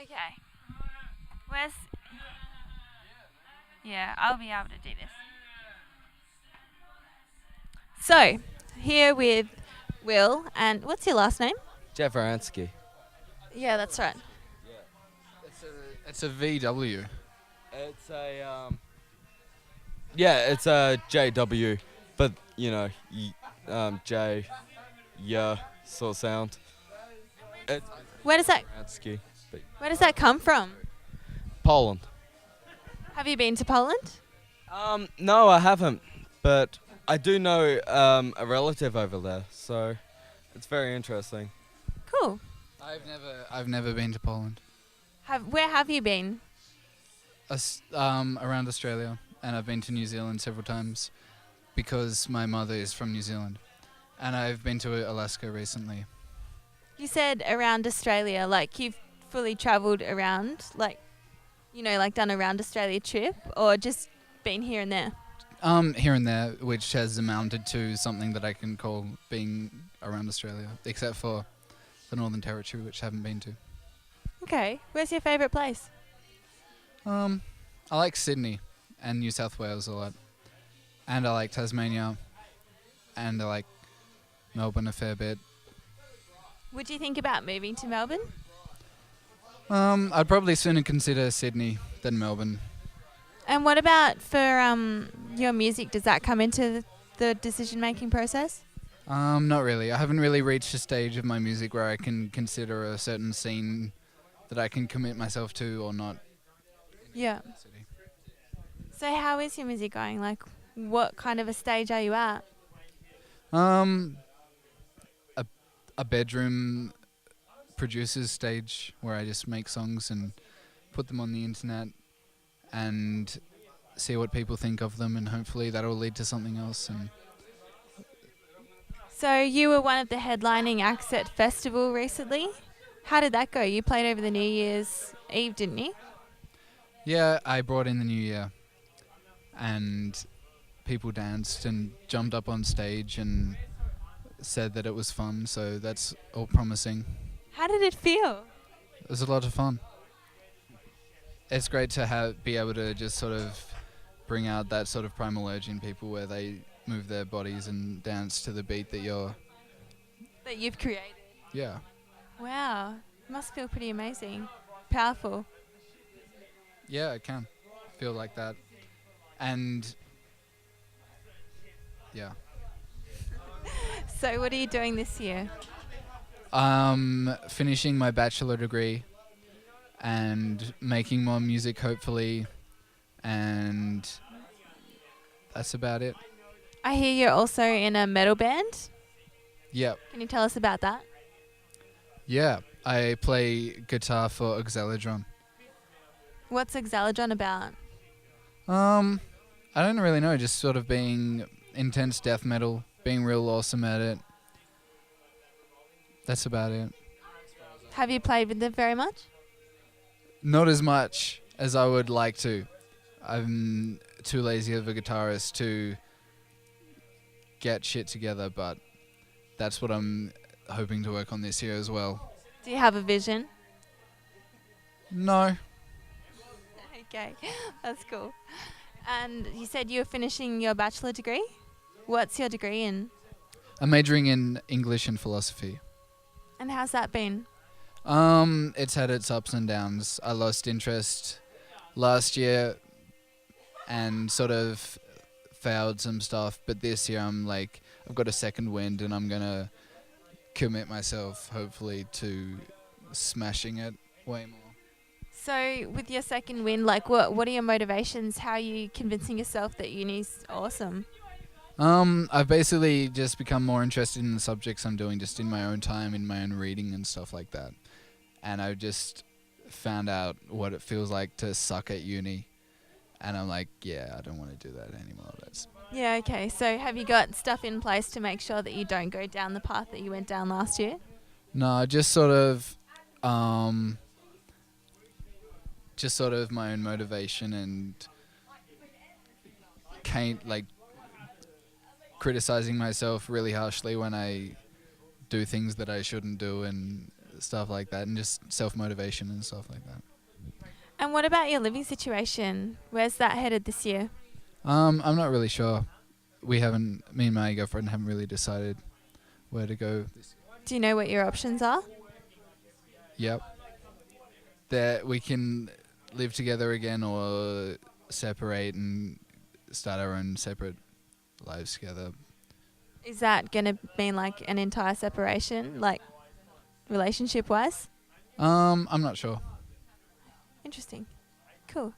Okay. Where's... Yeah, I'll be able to do this. So, here with Will, and what's your last name? Jefferansky. Yeah, that's right. It's a VW. It's it's a JW, but J, yeah, sort of sound. It's Where does that Jefferansky, but Where does that come from? Poland. Have you been to Poland? No, I haven't, but I do know a relative over there, so it's very interesting. Cool. I've never been to Poland. Where have you been? Around Australia, and I've been to New Zealand several times because my mother is from New Zealand, and I've been to Alaska recently. You said around Australia, like you've fully travelled around, like done a round Australia trip, or just been here and there? Here and there, which has amounted to something that I can call being around Australia, except for the Northern Territory, which I haven't been to. Okay. Where's your favourite place? I like Sydney and New South Wales a lot, and I like Tasmania, and I like Melbourne a fair bit. Would you think about moving to Melbourne? I'd probably sooner consider Sydney than Melbourne. And what about for your music? Does that come into the decision-making process? Not really. I haven't really reached a stage of my music where I can consider a certain scene that I can commit myself to or not. Yeah. So how is your music going? Like, what kind of a stage are you at? A bedroom producer's stage where I just make songs and put them on the internet and see what people think of them, and hopefully that'll lead to something else. And So you were one of the headlining acts at festival recently. How did that go? You played over the New Year's Eve, didn't you? yeah, I brought in the new year, and people danced and jumped up on stage and said that it was fun, so that's all promising. How did it feel? It was a lot of fun. It's great to be able to just sort of bring out that sort of primal urge in people where they move their bodies and dance to the beat that That you've created. yeah. Wow. Must feel pretty amazing. Powerful. Yeah, I can feel like that. And yeah. So what are you doing this year? Finishing my bachelor degree and making more music, hopefully, and that's about it. I hear you're also in a metal band. Yep. Can you tell us about that? Yeah, I play guitar for Oxaladron. What's Exaladron about? I don't really know, just sort of being intense death metal, being real awesome at it. That's about it. Have you played with them very much? Not as much as I would like to. I'm too lazy of a guitarist to get shit together, but that's what I'm hoping to work on this year as well. Do you have a vision? No. Okay, that's cool. And you said you were finishing your bachelor degree? What's your degree in? I'm majoring in English and philosophy. And how's that been? It's had its ups and downs. I lost interest last year and sort of failed some stuff, but this year I've got a second wind and I'm gonna commit myself hopefully to smashing it way more. So with your second win, like what are your motivations? How are you convincing yourself that uni's awesome? I've basically just become more interested in the subjects I'm doing just in my own time, in my own reading and stuff like that. And I've just found out what it feels like to suck at uni. And I'm like, yeah, I don't want to do that anymore. Yeah, okay. So have you got stuff in place to make sure that you don't go down the path that you went down last year? No, just sort of my own motivation and criticizing myself really harshly when I do things that I shouldn't do and stuff like that, and just self-motivation and stuff like that. And what about your living situation? Where's that headed this year? I'm not really sure. Me and my girlfriend haven't really decided where to go. Do you know what your options are? Yep. That we can live together again or separate and start our own separate lives together. Is that going to mean like an entire separation, like relationship-wise? I'm not sure. Interesting. Cool.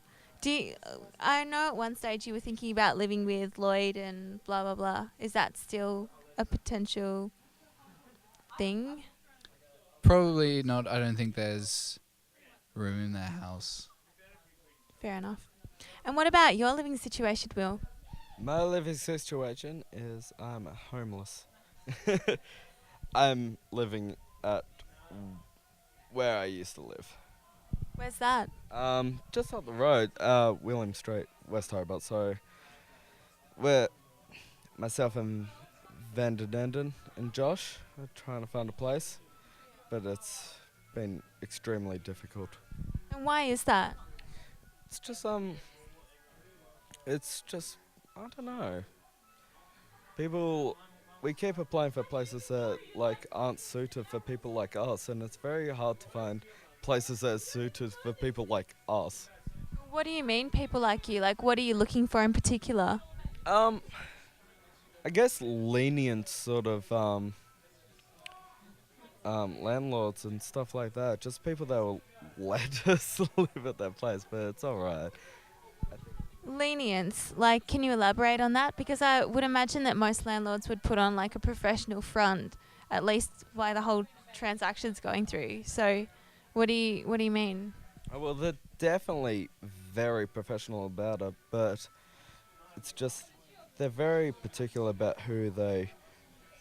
I know at one stage you were thinking about living with Lloyd and blah, blah, blah. Is that still a potential thing? Probably not. I don't think there's room in their house. Fair enough. And what about your living situation, Will? My living situation is I'm homeless. I'm living at where I used to live. Where's that? Just up the road, William Street, West Hobart. So we're myself and Van der Denden and Josh are trying to find a place, but it's been extremely difficult. And why is that? It's just I don't know. We keep applying for places that like aren't suited for people like us, and it's very hard to find places that are suited for people like us. What do you mean, people like you? Like, what are you looking for in particular? I guess lenient sort of landlords and stuff like that. Just people that will let us live at that place, but it's alright. Lenience, like, can you elaborate on that? Because I would imagine that most landlords would put on like a professional front, at least while the whole transaction's going through. So, what do you mean? Oh, well, they're definitely very professional about it, but it's just they're very particular about who they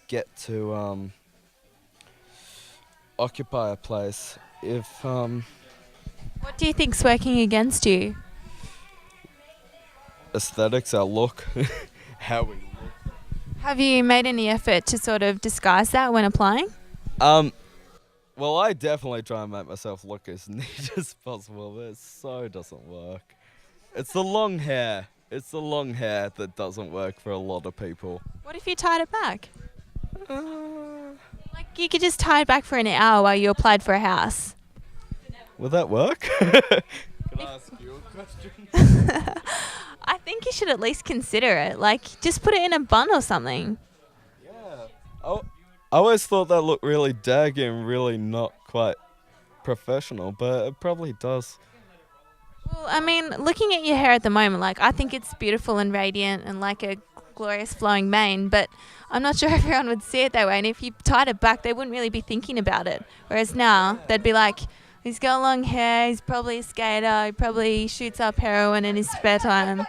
get to occupy a place. If What do you think's working against you? aesthetics, our look, how we look. Have you made any effort to sort of disguise that when applying? Well, I definitely try and make myself look as neat as possible, but it so doesn't work. It's the long hair. It's the long hair that doesn't work for a lot of people. What if you tied it back? Uh, Like, you could just tie it back for an hour while you applied for a house. Will that work? Can I ask you a question? I think you should at least consider it. Like, just put it in a bun or something. Yeah. Oh, I always thought that looked really daggy and really not quite professional, but it probably does. Well, I mean, looking at your hair at the moment, like, I think it's beautiful and radiant and like a glorious flowing mane, but I'm not sure everyone would see it that way. And if you tied it back, they wouldn't really be thinking about it. Whereas now, they'd be like, he's got long hair, he's probably a skater, he probably shoots up heroin in his spare time.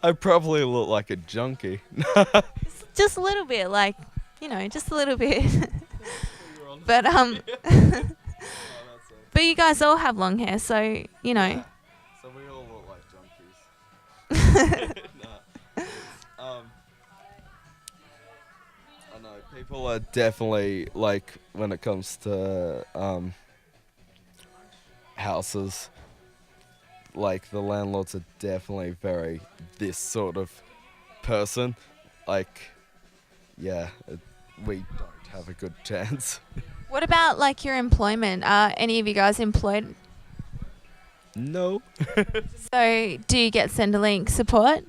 I probably look like a junkie. Just a little bit, like, you know, just a little bit. But, but you guys all have long hair, so, you know. Yeah. So we all look like junkies. Nah. I know people are definitely like when it comes to houses. Like the landlords are definitely very this sort of person. Like, yeah, we don't have a good chance. What about, like, your employment? Are any of you guys employed? No. So, do you get Centrelink support?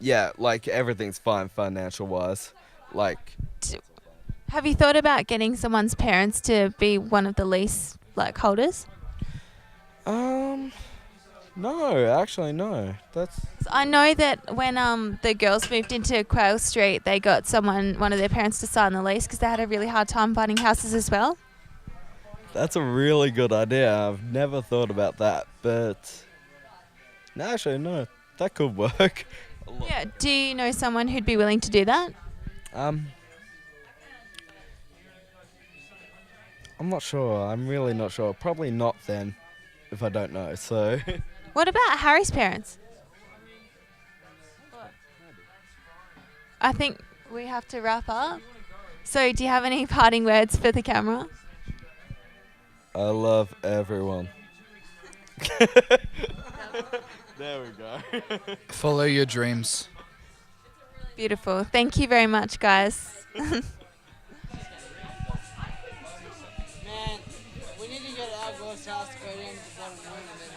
Yeah, like everything's fine financial wise. Like, Have you thought about getting someone's parents to be one of the lease, like, holders? no, actually no. That's So I know that when the girls moved into Quayle Street, they got one of their parents to sign the lease because they had a really hard time finding houses as well. That's a really good idea. I've never thought about that, but no, actually, no, that could work. A lot. Yeah. Do you know someone who'd be willing to do that? I'm not sure. I'm really not sure. Probably not then, if I don't know. So What about Harry's parents? I think we have to wrap up. So, do you have any parting words for the camera? I love everyone. There we go. Follow your dreams. Beautiful. Thank you very much, guys. Man, we need to get our ghost house to go down to the bottom room and then